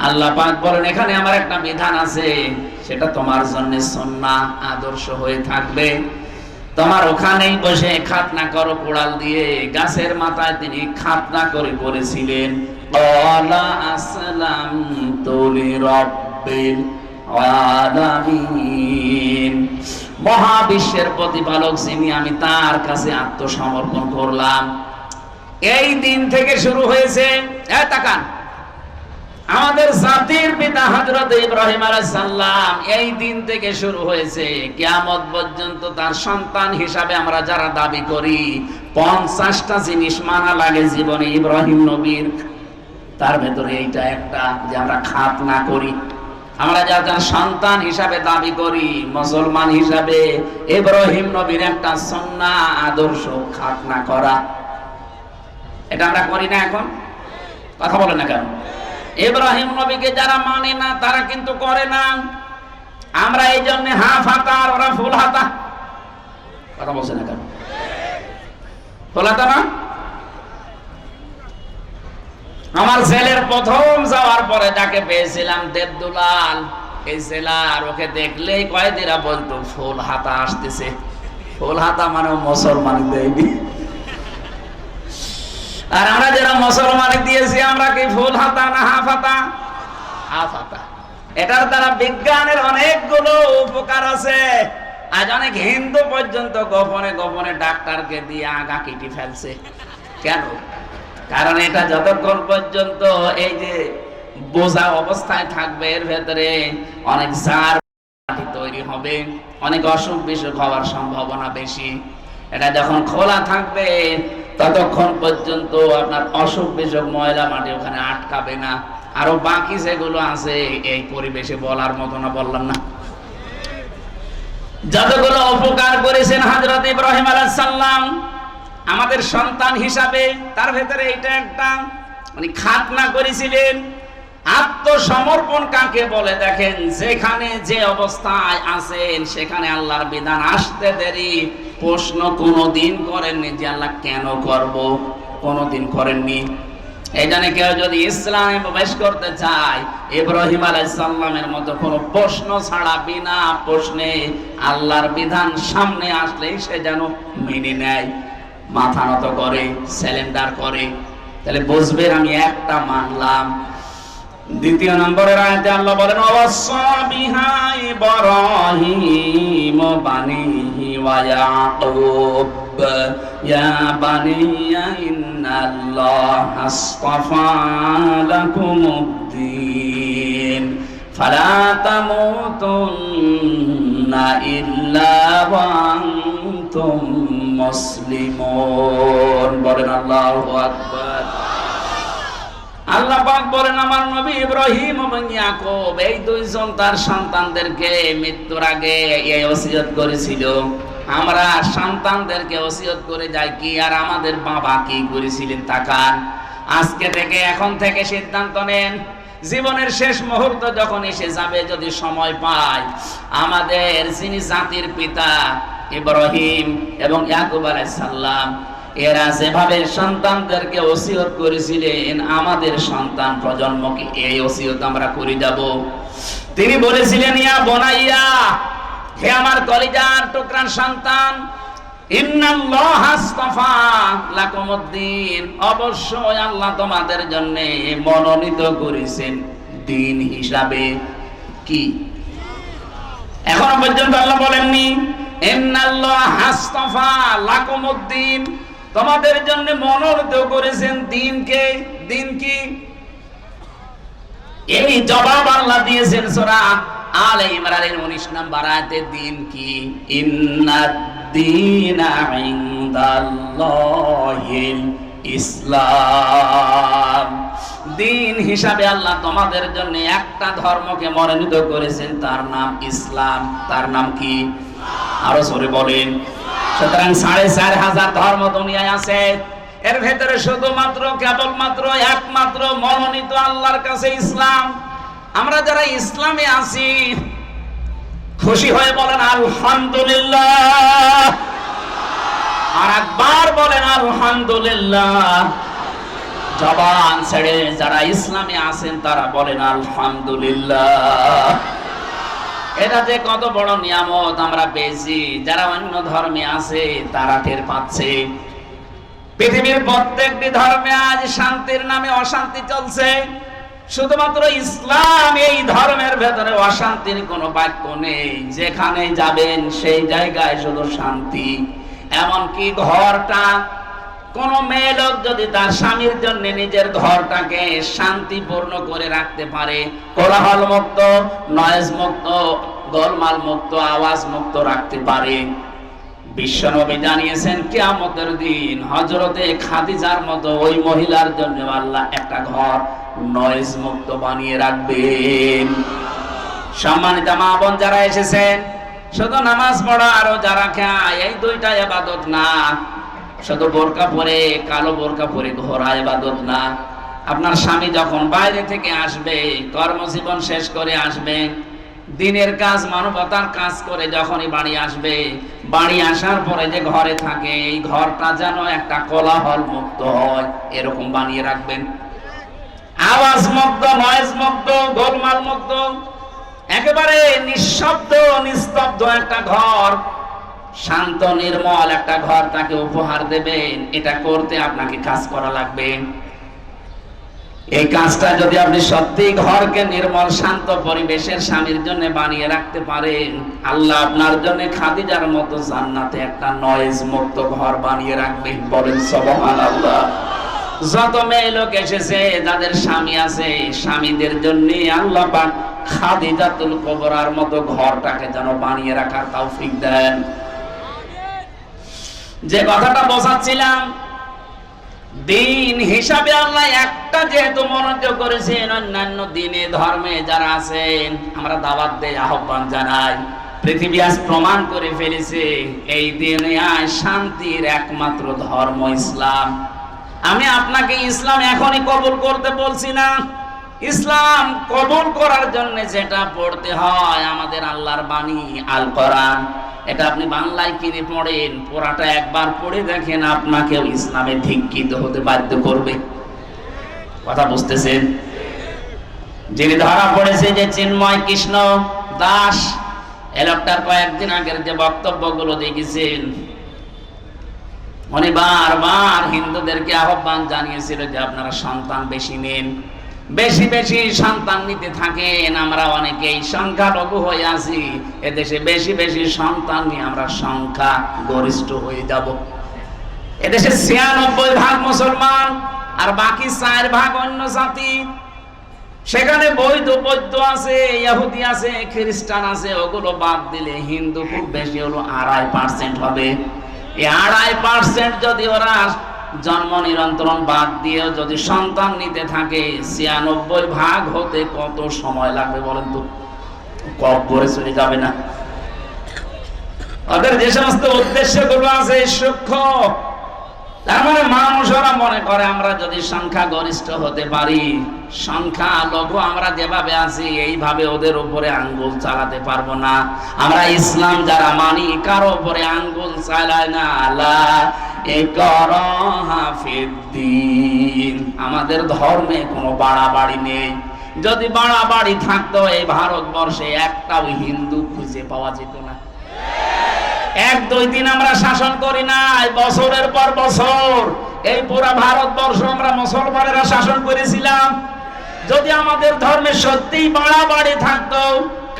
আল্লাহ পাক বলেন এখানে আমার একটা বিধান আছে, সেটা তোমার জন্য সুন্নাহ আদর্শ হয়ে থাকবে। তোমার ওখানেই বসে খাতনা করো কোড়াল দিয়ে। গাছের মাথায় তিনি খাতনা করে পড়েছিলেন ক্বালা আসলামতু লিরাব্বিল আলামিন। মহাবিশ্বের প্রতিপালক যিনি, আমি তার কাছে আত্মসমর্পণ করলাম। এই দিন থেকে শুরু হয়েছে, তাকান, আমাদের জাতির পিতা হযরত ইব্রাহিম আলাইহিস সালাম, এই দিন থেকে শুরু হয়েছে কিয়ামত পর্যন্ত তার সন্তান হিসাবে আমরা যারা দাবি করি 50টা জিনিস মানা লাগে জীবনে ইব্রাহিম নবীর। তার ভেতরে এইটা একটা, যে আমরা খাতনা করি। আমরা যারা সন্তান হিসাবে দাবি করি, মুসলমান হিসাবে, ইব্রাহিম নবীর একটা সুন্নাহ আদর্শ খাতনা করা। এটা আমরা করি না? এখন কথা বলে না কেন? ইব্রাহিম নবীকে যারা মানে না তারা কিন্তু করে না। আমরা এই জন্য হাফ হাতা আর ওরা ফুল হাতা। কথা বলছে না কেন? ফুল হাতা না? আমার ছেলের প্রথম যাওয়ার পরে যাকে পেয়েছিলাম দেবদুলাল, এই ছেলার, ওকে দেখলেই কয়েদিরা বলতো ফুল হাতা আসতেছে। ফুল হাতা মানে মুসলমান দেয়নি। আর আমরা যারা মুসলমানি দিয়েছি, আমরা কি ফুল হাতা না হাফ হাতা? হাফ হাতা। এটার দ্বারা বিজ্ঞানের অনেকগুলো উপকার আছে। আজ অনেক হিন্দু পর্যন্ত গোপনে গোপনে ডাক্তারকে দিয়ে আগা কেটে ফেলছে। কেন? কারণ এটা যতক্ষণ পর্যন্ত এই যে বোঝা অবস্থায় থাকবে, এর ভেতরে অনেক জার তৈরি হবে, অনেক অসুখ বিসুখ হওয়ার সম্ভাবনা বেশি। এটা যখন খোলা থাকবে ততক্ষণ পর্যন্ত আপনার অসুখ বিসুখ ময়লা মাটি ওখানে আটকাবে না। আরো বাকি যেগুলো আছে এই পরিবেশে বলার মতো না, বললাম না? যতগুলো উপকার করেছেন হযরত ইব্রাহিম আলাইহিস সালাম আমাদের সন্তান হিসাবে, তার ভেতরে এটা একটা, মানে খাতনা করেছিলেন। আত্মসমর্পণ কাকে বলে দেখেন, যেখানে যে অবস্থায় আছেন সেখানে আল্লাহর বিধান আসতে দেরি প্রশ্ন কোনদিন করেননি যে আল্লাহ কেন করব, কোনদিন করেননি। এই জন্য কেউ যদি ইসলামে প্রবেশ করতে চায়, ইব্রাহিম আলাইহিস সালামের মতো কোনো প্রশ্ন ছাড়া বিনা প্রশ্নে আল্লাহর বিধান সামনে আসলেই সে যেন মেনে নেয়, মাথা নত করে, সারেন্ডার করে। তাহলে বুঝবেন আমি একটা মানলাম। দ্বিতীয় নম্বরের আয়াতে আল্লাহ বলেন ওয়াসা বিহা ইব্রাহিম বানিহি ওয়া ইয়াকুব ইয়া বানিয়া ইন্নাল্লাহা আসতাফা লাকুমুদ-দীন ফালা তামুতুন্না ইল্লা ওয়া আনতুম মুসলিমুন। বলেন আল্লাহু আকবার। আল্লাহ পাক বলেন আমার নবী ইব্রাহিম এবং ইয়াকুব, এই দুইজন তার সন্তানদেরকে মৃত্যুর আগে এই ওসিয়ত করেছিল। আমরা সন্তানদেরকে ওসিয়ত করে যাই কি, আর আমাদের বাবা কি করেছিলেন তাকান। আজকে থেকে, এখন থেকে সিদ্ধান্ত নেন, জীবনের শেষ মুহূর্ত যখন এসে যাবে, যদি সময় পায়, আমাদের যিনি জাতির পিতা ইব্রাহিম এবং ইয়াকুব আলাইহিস সালাম, এরা যেভাবে সন্তানদেরকে ওসিয়ত করেছিলেন, আমাদের সন্তান প্রজন্মকে এই ওসিয়ত আমরা করে যাব। তিনি বলেছিলেন ইয়া বনাইয়া, হে আমার কলিজার টুকরার সন্তান, ইন্নাল্লাহা আসতাফা লাকুমুদ-দীন, অবশ্যই আল্লাহ তোমাদের জন্য মনোনীত করেছেন দিন হিসাবে। কি এখনো পর্যন্ত আল্লাহ বলেননি ইন্নাল্লাহা আসতাফা লাকুমুদ-দীন, তোমাদের জন্য মনোনীত করেছেন দিনকে। দিন কি? এই জবাব আল্লাহ দিয়েছেন সূরা আলে ইমরানের 19 নম্বর আয়াতে। দিন কি? ইন্নাদ-দীনা ইনদাল্লাহিল ইসলাম। দিন হিসাবে আল্লাহ তোমাদের জন্য একটা ধর্মকে মনোনীত করেছেন, তার নাম ইসলাম। তার নাম কি? আরো জোরে বলেন। সুতরাং 4500 ধর্ম দুনিয়ায় আছে, এর ভেতরে শুধুমাত্র কেবলমাত্র একমাত্র মনোনীত আল্লাহর কাছে ইসলাম। আমরা যারা ইসলামে আছি খুশি হয়ে বলেন আলহামদুলিল্লাহ, আর একবার বলেন আলহামদুলিল্লাহ। জবান ছেড়ে যারা ইসলামে আছেন তারা বলেন আলহামদুলিল্লাহ। এটা যে কত বড় নিয়ামত আমরা পেয়েছি, যারা অন্য ধর্মে আছে তারা টের পাচ্ছে। পৃথিবীর প্রত্যেকটি ধর্মে আজ শান্তির নামে অশান্তি চলছে, শুধুমাত্র ইসলাম এই ধর্মের ভেতরে অশান্তির কোনো বাক্য নেই। যেখানে যাবেন সেই জায়গায় শুধু শান্তি। এমনকি ঘরটা, কোন মেয়ে লোক যদি তার স্বামীর জন্য নিজের ঘরটাকে শান্তিপূর্ণ করে রাখতে পারে, কোলাহল মুক্ত, নয়েজ মুক্ত, গোলমাল মুক্ত, আওয়াজ মুক্ত রাখতে পারে, বিশ্বনবী জানিয়েছেন কিয়ামতের দিন হযরতে খাদিজার মতো ওই মহিলার জন্য আল্লাহ একটা ঘর নয়েজ মুক্ত বানিয়ে রাখবেন। সম্মানিত মা বোন যারা এসেছেন, শুধু নামাজ পড়া আর রোজা খায় এই দুইটা ইবাদত না, শুধু বোরকা পরে, কালো বোরকা পরে ঘোরা ইবাদত না। আপনার স্বামী যখন বাইরে থেকে আসবে, কর্মজীবন শেষ করে আসবে, দিনের কাজ মানবতার কাজ করে যখনই বাড়ি আসবে, বাড়ি আসার পরে যে ঘরে থাকে এই ঘরটা যেন একটা কোলাহল মুক্ত হয়, এরকম বানিয়ে রাখবেন। আওয়াজ মুক্ত, নয়েজ মুক্ত, গোলমাল মুক্ত, একেবারে নিঃশব্দ নিস্তব্ধ একটা ঘর, শান্ত নির্মল একটা ঘর তাকে উপহার দেবেন। এটা করতে আপনাকে কাজ করা লাগবে। এই কাজটা যদি আপনি সত্যি ঘরকে নির্মল শান্ত পরিবেশের স্বামীর জন্য বানিয়ে রাখতে পারেন, আল্লাহ আপনার জন্য খাদিজার মতো জান্নাতে একটা নয়েজ মুক্ত ঘর বানিয়ে রাখবেন। বলেন সুবহানাল্লাহ। যত মেয়ে লোক এসেছে যাদের স্বামী আছে, স্বামীদের জন্য আল্লাহ পাক খাদিজাতুল কুবরার মতো ঘরটাকে যেন বানিয়ে রাখার তৌফিক দেন। যে কথাটা বোঝাচ্ছিলাম, দিন হিসাবে আল্লাহ একটা যেহেতু মনোযোগ করেছেন, অন্যান্য দিনে ধর্মে যারা আছেন আমরা দাওয়াত দেই, আহ্বান জানাই। পৃথিবী আজ প্রমাণ করে ফেলেছে এই দিনে আজ শান্তির একমাত্র ধর্ম ইসলাম। আমি আপনাকে ইসলাম এখনই কবুল করতে বলছি না। ইসলাম কবুল করার জন্য যেটা পড়তে হয় আমাদের আল্লাহর বাণী আল কোরআন, এটা আপনি বাংলায় কিনে পড়েন, পুরাটা একবার পড়ে দেখেন, আপনাকেও ইসলামে দীক্ষিত হতে বাধ্য করবে। কথা বুঝতেছেন? যিনি ধরা পড়েছে যে চিন্ময় কৃষ্ণ দাস, এই লোকটার কয়েকদিন আগের যে বক্তব্যগুলো দেখেছেন, উনি বারবার হিন্দুদেরকে আহ্বান জানিয়েছিল যে আপনারা সন্তান বেশি নেন, বেশি বেশি সন্তান নিতে থাকেন। আমরা অনেকেই সংখ্যালঘু হয়ে আছি, এদেশে বেশি বেশি সন্তান নিয়ে আমরা সংখ্যা গরিষ্ঠ হয়ে যাব। এদেশে ৯৬% মুসলমান আর বাকি ৪% অন্য জাতি। সেখানে বৈধ বৌদ্ধ আছে, ইহুদি আছে, খ্রিস্টান আছে, ওগুলো বাদ দিলে হিন্দু খুব বেশি হলো ২.৫% হবে। এই ২.৫% যদি ওরা জন্ম নিয়ন্ত্রণ বাদ দিয়েও যদি সন্তান নিতে থাকে, ৯৬% হতে কত সময় লাগবে বলেন তো? কবরে চলে যাবে না? ওদের যে সমস্ত উদ্দেশ্যগুলো আছে সূক্ষ্ম। তার মানে মানুষরা মনে করে আমরা যদি সংখ্যা গরিষ্ঠ হতে পারি, সংখ্যা লঘু আমরা যেভাবে আছি এইভাবে ওদের উপরে আঙ্গুল চালাতে পারবো না। আমরা ইসলাম যারা মানি কারো উপরে আঙ্গুল চালায় না। লা ইকরাহা ফিদ্দীন, আমাদের ধর্মে কোনো বাড়াবাড়ি নেই। যদি বাড়াবাড়ি থাকতো এই ভারতবর্ষে একটাও হিন্দু খুঁজে পাওয়া যেত না। ১-২ দিন আমরা শাসন করি না, বছরের পর বছর এই পুরো ভারতবর্ষ আমরা মুসলমানেরা শাসন করেছিলাম। যদি আমাদের ধর্মে সত্যিই বাড়াবাড়ি থাকতো,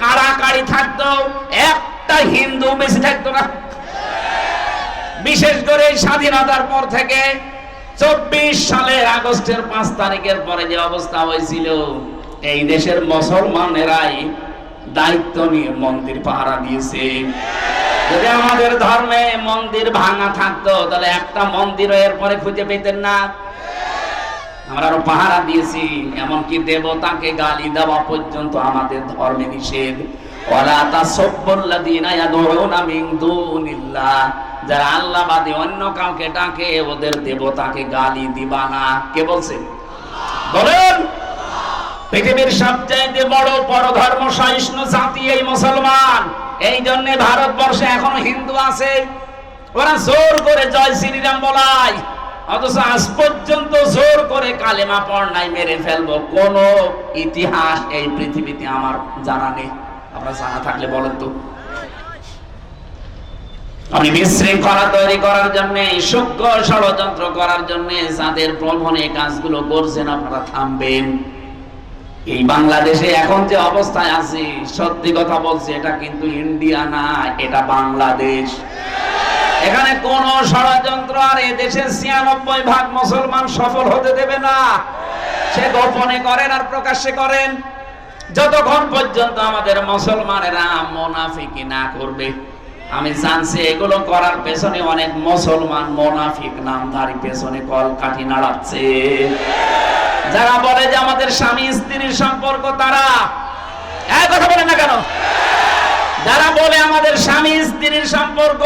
কাড়াকাড়ি থাকতো, একটা হিন্দু বেশি থাকতো না। বিশেষ করে স্বাধীনতার পর থেকে ২৪ সালের আগস্টের ৫ তারিখের পরে যে অবস্থা হয়েছিল, এই দেশের মুসলমানেরাই দায়িত্ব নিয়ে মন্দির পাহারা দিয়েছে। যদি আমাদের ধর্মে মন্দির ভাঙা থাকতো তাহলে একটা মন্দিরও এরপরে খুঁজে পেতেন না। আমরা আরো পাহারা দিয়েছি, এমনকি দেবতাকে গালি দেওয়া পর্যন্ত আমাদের ধর্মে নিষেধ। ওয়ালা তাসাব্বুল্লাযীনা ইয়াদউনা মিন দুনিল্লাহ, যারা আল্লাহ বাদে অন্য কাউকে ডাকে ওদের দেবতাকে গালি দিবা না। কে বলছে? বলেন। পৃথিবীর সবচেয়ে বড় পরধর্ম সহিষ্ণু জাতি এই মুসলমান। এই জন্য ভারতবর্ষে এখনো হিন্দু আছে, ওরা জোর করে জয় শ্রীরাম বলায়। অথচ আজ পর্যন্ত জোর করে কালেমা পড় নাই, মেরে ফেলবো, কোন ইতিহাস এই পৃথিবীতে আমার জানা নেই। আপনার জানা থাকলে বলেন তো। আমি বিশৃঙ্খলা তৈরি করার জন্য, সূক্ষ্ম ষড়যন্ত্র করার জন্য যাদের প্রলোভনে কাজগুলো করছেন, আপনারা থামবেন। এই বাংলাদেশে এখন যে অবস্থায় আছি, সত্যি কথা বলছি, এটা কিন্তু ইন্ডিয়া না, এটা বাংলাদেশ। এখানে কোন ষড়যন্ত্র আর এদেশের ৯৬% মুসলমান সফল হতে দেবে না। সে গোপনে করেন আর প্রকাশ্যে করেন, যতক্ষণ পর্যন্ত আমাদের মুসলমানেরা মুনাফিকি না করবে। আমি জানছি এগুলো করার পেছনে অনেক মুসলমান মুনাফিক নামধারী পেছনে কলকাঠি নাড়াচ্ছে। যারা বলে যে আমাদের স্বামী স্ত্রীর সম্পর্ক, তারা এই কথা বলে না কেন? যারা বলে আমাদের স্বামী স্ত্রীর সম্পর্ক,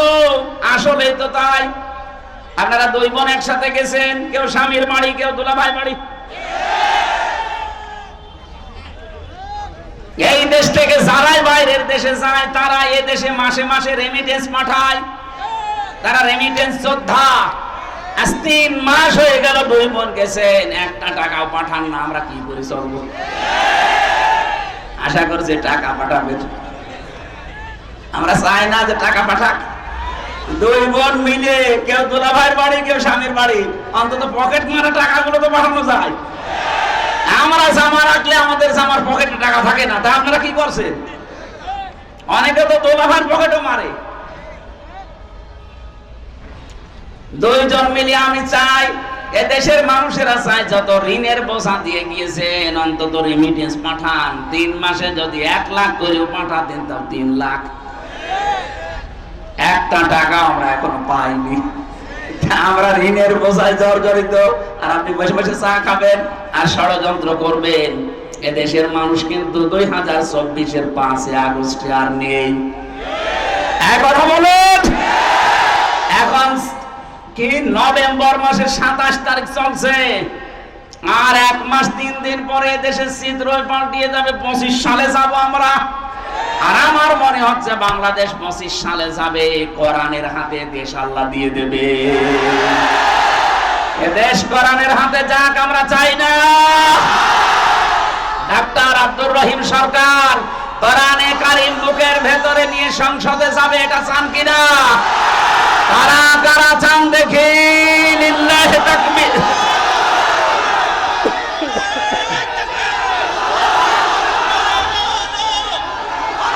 আসলে তো তাই। আপনারা দুই বোন একসাথে গেছেন, কেউ স্বামীর বাড়ি, কেউ দুলাভাই বাড়ি। এই দেশ থেকে যারাই বাইরের দেশে যায়, তারা এই দেশে মাসে মাসে রেমিটেন্স পাঠায়। তারা রেমিটেন্স যোদ্ধা। আজ ৩ মাস হয়ে গেল দুই বোন গেছেন, একটা টাকাও পাঠান না। আমরা কি করে চলবো? আশা করছি টাকা পাঠাবেন। আমরা চাই না যে টাকা পাঠাক। দুই বোন মিলে, কেউ দুলাভাইয়ের বাড়ি, কেউ স্বামীর বাড়ি, অন্তত পকেট মারা টাকাগুলো তো পাঠানো যায়। আমরা জামা রাখলে আমাদের জামার পকেটে টাকা থাকে না, তা আপনারা কি করছেন? অনেকে তো দুলাভাইয়ের পকেটও মারে। দুইজন মিলে আমি চাই, এদেশের মানুষেরা চাই, যত ঋণের বোঝা দিয়ে গিয়েছেন, অন্তত রেমিটেন্স পাঠান। ৩ মাসে যদি ১ লাখ করেও পাঠাতেন, তাও ৩ লাখ। একটা টাকা আমরা এখনো পাইনি। আমরা ঋণের বোঝায় জর্জরিত, আর আপনি বসে বসে চা খাবেন আর ষড়যন্ত্র করবেন। এদেশের মানুষ কিন্তু 2024-এর 5 আগস্টে আর নেই। কথা বলুন। এখন কি নভেম্বর মাসের 27 তারিখ চলছে, আর 1 মাস 3 দিন পরে দেশের চিত্রই পাল্টিয়ে যাবে। 25 সালে যাব আমরা। আর আমার মনে হচ্ছে বাংলাদেশ 25 সালে যাবে, কোরআনের হাতে দেশ আল্লাহ দিয়ে দেবে। এ দেশ কোরআনের হাতে যাক, আমরা চাই না। ডাক্তার আব্দুর রহিম সরকার কোরআনে কারীম বুকের ভেতরে নিয়ে সংসদে যাবে, এটা চান কিনা? কারা কারা চান দেখি? লিল্লাহি তাকবীর।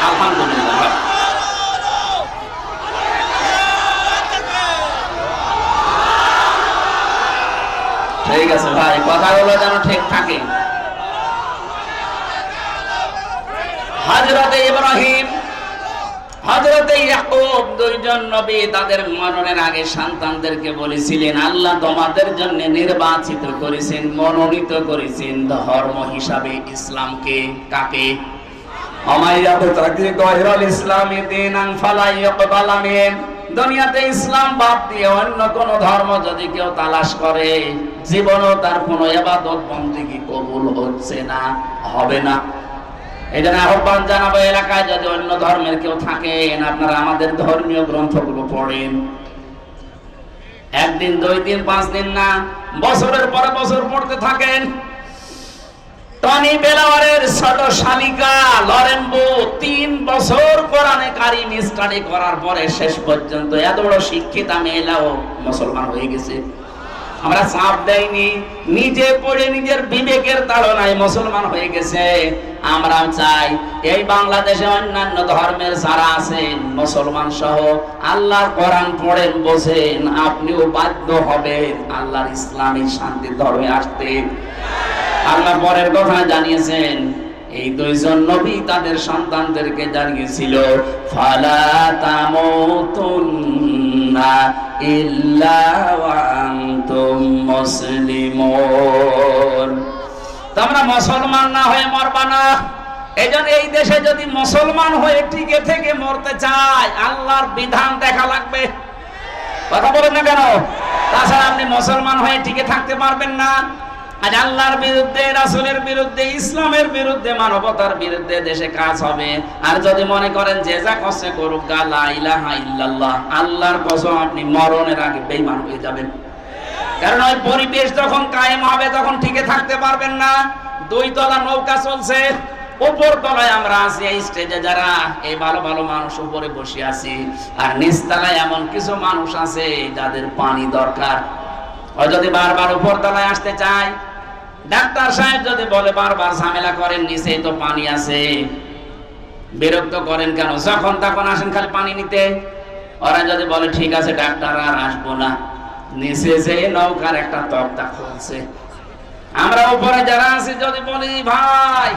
আলহামদুলিল্লাহ। ঠিক আছে ভাই, কথাগুলো যেন ঠিক থাকে। হযরতে ইব্রাহিম, হযরতে ইয়াকুব, দুইজন নবী তাদের মরণের আগে সন্তানদেরকে বলেছিলেন, আল্লাহ তোমাদের জন্য নির্বাচিত করেছেন, মনোনীত করেছেন ধর্ম হিসাবে ইসলামকে। কাকে? দুনিয়াতে ইসলাম বাদ দিয়ে অন্য কোন ধর্ম যদি কেউ তালাশ করে, জীবনও তার কোন ইবাদত বন্দেগী কবুল হচ্ছে না, হবে না। এই জন্য আহ্বান জানাবো, এলাকায় যদি অন্য ধর্মের কেউ থাকেন, আপনারা আমাদের ধর্মীয় গ্রন্থগুলো পড়েন। 1 দিন 2 দিন 5 দিন না, বছরের পর বছর পড়তে থাকেন। টনি বেলাওয়ারের ছোট শালিকা লরেন বো 3 বছর কোরআনে কারীম স্টাডি করার পরে শেষ পর্যন্ত এত বড় শিক্ষিতা মেয়েলাও মুসলমান হয়ে গেছে। আমরা চাপ দেইনি, নিজে পড়ে নিজের বিবেকের তাড়নায় মুসলমান হয়ে গেছে। আমরা চাই এই বাংলাদেশে অন্যান্য ধর্মের যারা আছেন, মুসলমান সহ, আল্লাহর কোরআন পড়েন, বোঝেন, আপনিও বাধ্য হবেন আল্লাহর ইসলামী শান্তির ধর্মে আসতে। আল্লাহ পরের কথা জানিয়েছেন, এই দুইজন নবী তাদের সন্তানদেরকে জানিয়েছিল, ফালা তামুতুন্না ইল্লা ওয়া আনতুম মুসলিমুন। তোমরা মুসলমান না হয়ে মরবা না। এইজন্য এই দেশে যদি মুসলমান হয়ে টিকে থেকে মরতে চায়, আল্লাহর বিধান দেখা লাগবে। কথা বলেন না কেন? তাছাড়া আপনি মুসলমান হয়ে টিকে থাকতে পারবেন না। আজ আল্লাহর বিরুদ্ধে, রাসূলের বিরুদ্ধে, ইসলামের বিরুদ্ধে, মানবতার বিরুদ্ধে দেশে কাজ হবে। আর যদি মনে করেন যে যা করছে করুক, লা ইলাহা ইল্লাল্লাহ, আল্লাহর কসম আপনি মরণের আগে বেঈমান হয়ে যাবেন। কারণ ওই পরিবেশ যখন কায়েম হবে তখন টিকে থাকতে পারবেন না। 2 তলা নৌকা চলছে, উপর তলায় আমরা আছি, এই স্টেজে যারা এই ভালো ভালো মানুষ উপরে বসে আছি, আর নিচ তলায় এমন কিছু মানুষ আছে যাদের পানি দরকার। ও যদি বারবার উপর তলায় আসতে চায়, ডাক্তার সাহেব যদি বলে বারবার ঝামেলা করেন, নিচেই তো পানি আছে, বিরক্ত করেন কেন, যখন তখন আসেন খালি পানি নিতে। ওরা যদি বলে ঠিক আছে ডাক্তার আর আসবো না, নিচে যে নৌকার একটা তক্তা খুলছে, আমরা উপরে যারা আছি যদি বলি ভাই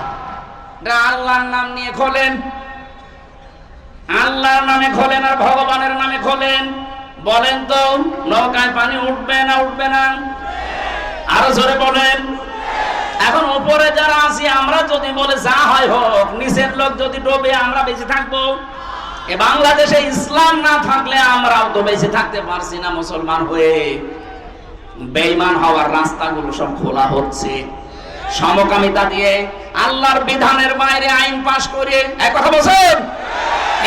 আল্লাহর নাম নিয়ে খোলেন, আল্লাহর নামে খোলেন আর ভগবানের নামে খোলেন, বলেন তো নৌকায় পানি উঠবে না উঠবে না? আরো জোরে বলেন। এখন উপরে যারা আছি আমরা যদি বলে যা হয় হোক, নিচের লোক যদি ডোবে আমরা বেঁচে থাকবো? এ বাংলাদেশে ইসলাম না থাকলে আমরাও তো বেঁচে থাকতে পারছি না মুসলমান হয়ে। বেঈমান হওয়ার রাস্তাগুলো সব খোলা হচ্ছে সমকামিতা দিয়ে, আল্লাহর বিধানের বাইরে আইন পাশ করে। এক কথা বলছেন।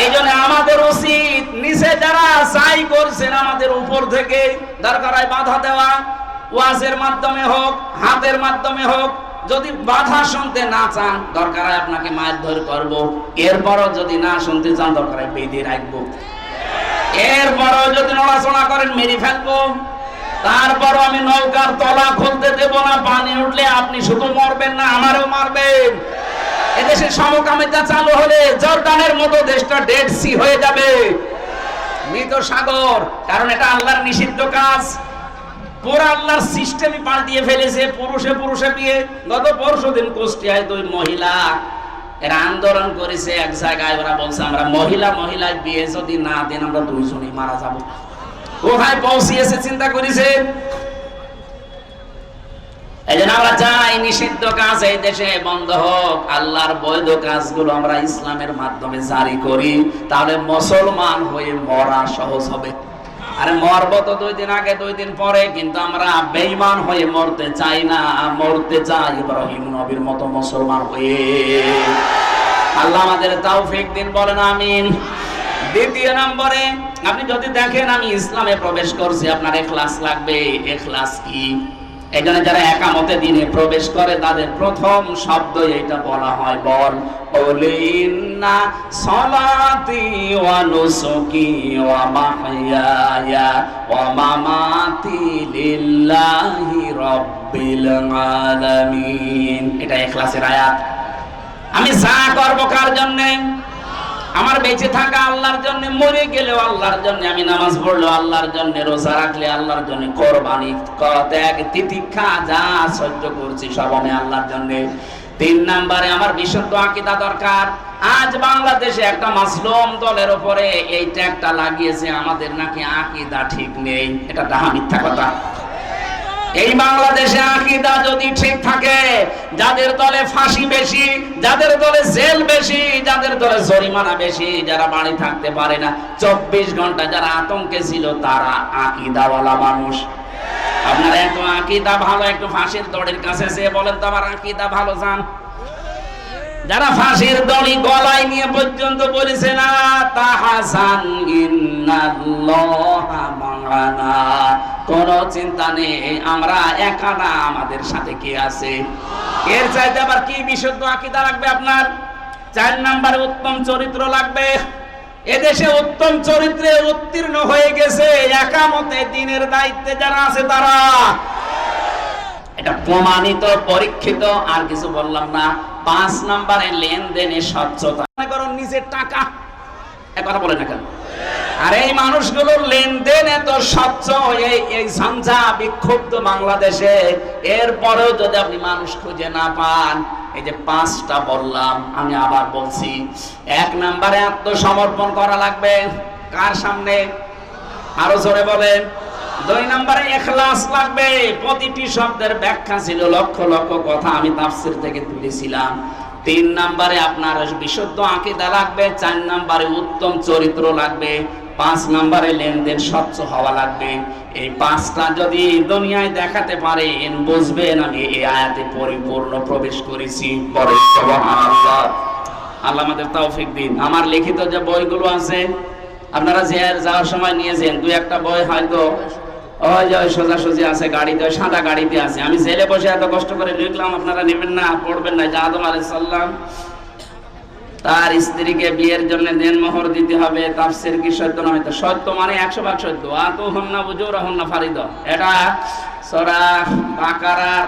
এই জন্য আমাদের উচিত নিচে যারা চাই করছেন আমাদের উপর থেকে দরকার হয় বাধা দেওয়া, ওয়াজের মাধ্যমে হোক, হাতের মাধ্যমে হোক। যদি বাধা শুনতে না চান দরকার হয় আপনাকে মারধর করব, এরপরও যদি না শুনতে চান দরকার হয় বেঁধে রাখবো, এরপরও যদি নড়াচড়া করেন মেরে ফেলবো, তারপরও আমি নৌকার তলা খুলতে দেব না। পানি উঠলে আপনি শুধু মরবেন না, আমারও মারবেন। এদেশে সমকামিতা চালু হলে জর্ডানের মতো দেশটা ডেড সি হয়ে যাবে, মৃত সাগর। কারণ এটা আল্লাহর নিষিদ্ধ কাজ। পুরো আল্লাহর সিস্টেমই পাল্টিয়ে ফেলেছে। পুরুষে পুরুষে বিয়ে। গত পরশুদিন কুষ্টিয়ায় 2 মহিলা এরা আন্দোলন করেছে এক জায়গায়। ওরা বলছে আমরা মহিলা মহিলায় বিয়ে যদি না দেন আমরা 2 জনই মারা যাব। কোথায় পৌঁছিয়েছে চিন্তা করেছে? এই জন্য আমরা চাই নিষিদ্ধ কাজ এই দেশে বন্ধ হোক, আল্লাহর বৈধ কাজগুলো আমরা ইসলামের মাধ্যমে জারি করি, তাহলে মুসলমান হয়ে মরা সহজ হবে। আরে মরবো তো 2 দিন আগে 2 দিন পরে, কিন্তু আমরা বেঈমান হয়ে মরতে চাই না, মরতে চাই ইব্রাহিম নবীর মতো মুসলমান হয়ে। আল্লাহ আমাদের তৌফিক দিন, বলেন আমিন। দ্বিতীয় নম্বরে আপনি যদি দেখেন আমি ইসলামে প্রবেশ করছি, আপনার ইখলাস লাগবে। ইখলাস কি? এই জন্য যারা একামতে দিনে প্রবেশ করে তাদের প্রথম শব্দ এটা বলা হয়, বল ইন্না সলাতি ওয়া নুসুকি ওয়া মাহইয়ায়া ওয়া মামাতি লিল্লাহি রাব্বিল আলামিন। এটা ইখলাসের আয়াত। আমি যা করব কার জন্য? আমার বেঁচে থাকা আল্লাহর জন্য, মরে গেলেও আল্লাহর জন্য, আমি নামাজ পড়লেও আল্লাহর জন্য, রোজা রাখলে আল্লাহর জন্য, কোরবানি ত্যাগ তিতিক্ষা যা সহ্য করছি সব আমি আল্লাহর জন্য। 3 নম্বরে আমার বিশুদ্ধ আকীদা দরকার। আজ বাংলাদেশে একটা মাসলুম দলের উপরে এই ট্যাগটা লাগিয়েছে, আমাদের নাকি আকীদা ঠিক নেই। এটা ডাহা মিথ্যা কথা। এই বাংলাদেশে আকীদা যদি ঠিক থাকে, যাদের দলে ফাঁসি বেশি, যাদের দলে জেল বেশি, যাদের দলে জরিমানা বেশি, যারা বাড়ি থাকতে পারে না 24 ঘন্টা যারা আতঙ্কে ছিল, তারা আকীদাওয়ালা মানুষ। আপনারা এত আকীদা ভালো, একটু ফাঁসির দড়ির কাছে এসে বলেন তো আমার আকীদা ভালো যান। যারা ফাঁসির দড়ি গলায় নিয়ে পর্যন্ত বলেছে না তাহাসান ইন্নাল্লাহা মা'ানা, কোন চিন্তা নেই, আমরা একা না, আমাদের সাথে কে আছে। এর চাইতে আবার কি বিশুদ্ধ আকীদা লাগবে আপনার? 4 নম্বরে উত্তম চরিত্র লাগবে। এদেশে উত্তম চরিত্রে উত্তীর্ণ হয়ে গেছে একামতে দিনের দায়িত্বে যারা আছে তারা। এটা প্রমাণিত, পরীক্ষিত, আর কিছু বললাম না। 5 নম্বরে লেনদেনে স্বচ্ছতা। মনে করুন নিজের টাকা, এক কথা বলে না কেন? আর এই মানুষগুলোর লেনদেন এত স্বচ্ছ, এই ঝঞ্ঝা বিক্ষুব্ধ বাংলাদেশে, এরপরেও যদি আপনি মানুষ খুঁজে না পান, এই যে 5টা বললাম, আমি আবার বলছি। 1 নম্বরে আত্মসমর্পণ করা লাগবে। কার সামনে? আরো জোরে বলেন। 2 নম্বরে ইখলাস লাগবে। প্রতিটি শব্দের ব্যাখ্যা ছিল লক্ষ লক্ষ কথা, আমি তাফসীর থেকে তুলেছিলাম। 3 নম্বরে আপনার বিশুদ্ধ আকীদা লাগবে। 4 নম্বরে উত্তম চরিত্র লাগবে। 5 নম্বরে লেনদেন স্বচ্ছ হওয়া লাগবে। এই 5টা যদি দুনিয়ায় দেখাতে পারেন, বুঝবেন আমি এই আয়াতে পরিপূর্ণ প্রবেশ করেছি। পরে সুবহানাল্লাহ। আল্লাহ আমাদের তৌফিক দিন। আমার লিখিত যে বইগুলো আছে আপনারা যাওয়ার সময় নিয়ে যান। 2-1টা বই হয়তো ওই যে সোজাসুজি আছে গাড়িতে, সাদা গাড়িতে আছে। আমি জেলে বসে এত কষ্ট করে লিখলাম, আপনারা নেবেন না, পড়বেন না। যে আদম আলাইহিস সালাম তার স্ত্রীকে বিয়ের জন্য দেনমোহর দিতে হবে, তাফসীর কি সত্য না? হয়তো সত্য, মানে 100% সত্য। আতুহুন্না বুজুরহুন্না ফারিদা, এটা সূরা বাকারার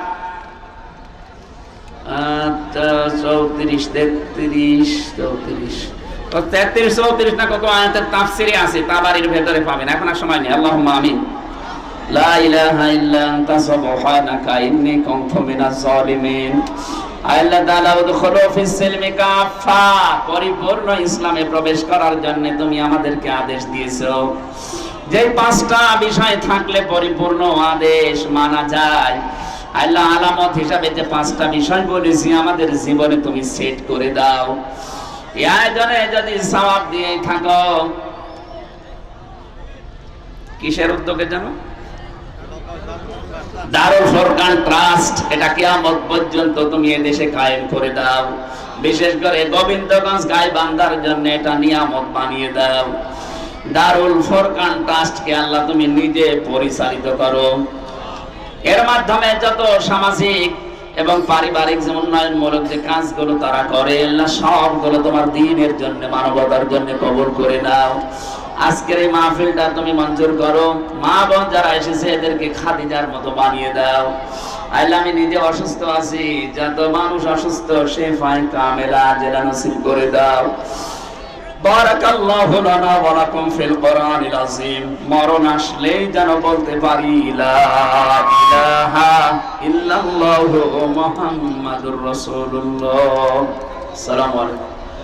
34 34 না কত আয়াতের তাফসীরে আছে, তাবারির ভেতরে পাবেন। এখন আর সময় নেই। আল্লাহুম্মা আমিন। লা ইলাহা ইল্লা আনতা সুবহানাকা ইন্নী কুনতু মিনাজ জালিমিন। আল্লাহ তাআলা উদখুলু ফিস সিলমি কাফা, পরিপূর্ণ ইসলামে প্রবেশ করার জন্য তুমি আমাদেরকে আদেশ দিয়েছো। যে 5টা বিষয় থাকলে পরিপূর্ণ আদেশ মানা যায়, আল্লাহ আলামত হিসাবে যে 5টা বিষয় বলেছি আমাদের জীবনে তুমি সেট করে দাও। এই আয়োজনে যদি সওয়াব দিয়ে থাকো, কিসের উদ্যোগে জানো? দারুল ফুরকান ট্রাস্ট, এটা কিয়ামত পর্যন্ত তুমি এই দেশে কায়েম করে দাও। বিশেষ করে গোবিন্দগঞ্জ গাইবান্ধার জন্য এটা নিয়ামত বানিয়ে দাও। দারুল ফুরকান ট্রাস্টকে আল্লাহ তুমি নিজে পরিচালিত করো। এর মাধ্যমে যত সামাজিক এবং পারিবারিক যে উন্নয়নমূলক যে কাজগুলো তারা করে, আল্লাহ সবগুলো তোমার দ্বীনের জন্য, মানবতার জন্য কবুল করে নাও। আজকের এই মাহফিলটা তুমি মঞ্জুর করো। মা বোন যারা এসেছে এদেরকে খাদিজার মতো বানিয়ে দাও। আল্লাহ আমি নিজে অসুস্থ আছি, যত মানুষ অসুস্থ শেফায়ে কামেলা আজেলা নসিব করে দাও। বারাকাল্লাহু লানা ওয়া লাকুম ফিল কোরআনিল আযীম। মরণ আসলেই যেন বলতে পারি লা ইলাহা ইল্লাল্লাহু মুহাম্মাদুর রাসূলুল্লাহ। আসসালামু আলাইকুম।